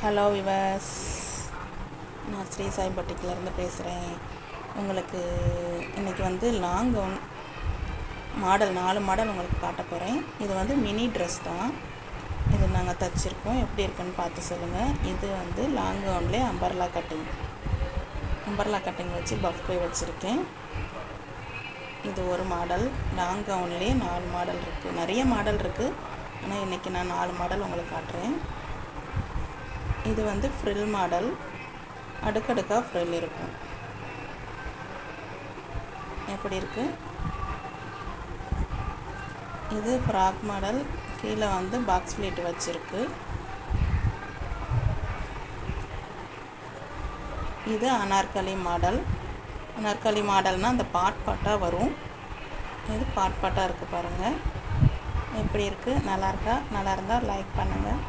Hello viewers, நான் ஸ்ரீ சாய் பொட்டிக்கிலேருந்து பேசுகிறேன். உங்களுக்கு இன்றைக்கி லாங் கவுன் மாடல் 4 மாடல் உங்களுக்கு காட்ட போகிறேன். இது மினி ட்ரெஸ் தான். இது நாங்கள் தைச்சிருக்கோம். எப்படி இருக்குன்னு பார்த்து சொல்லுங்கள். இது லாங் கவுன்லேயே அம்பர்லா கட்டிங் வச்சு பஃப் போய் வச்சுருக்கேன். இது ஒரு மாடல். லாங் கவுன்லேயே 4 மாடல் இருக்குது. நிறைய மாடல் இருக்குது, ஆனால் இன்றைக்கி நான் 4 மாடல் உங்களுக்கு காட்டுறேன். இது ஃப்ரில் மாடல், அடுக்கடுக்காக ஃப்ரில் இருக்கும். எப்படி இருக்கு? இது ஃப்ராக் மாடல், கீழே பாக்ஸ் ஃப்ளீட் வச்சிருக்கு. இது அனார்கலி மாடல். அனார்கலி மாடல்னால் அந்த பாட்டாக வரும். இது பாட்டாக இருக்குது பாருங்கள். எப்படி இருக்குது? நல்லா இருக்கா? நல்லா இருந்தால் லைக் பண்ணுங்கள்.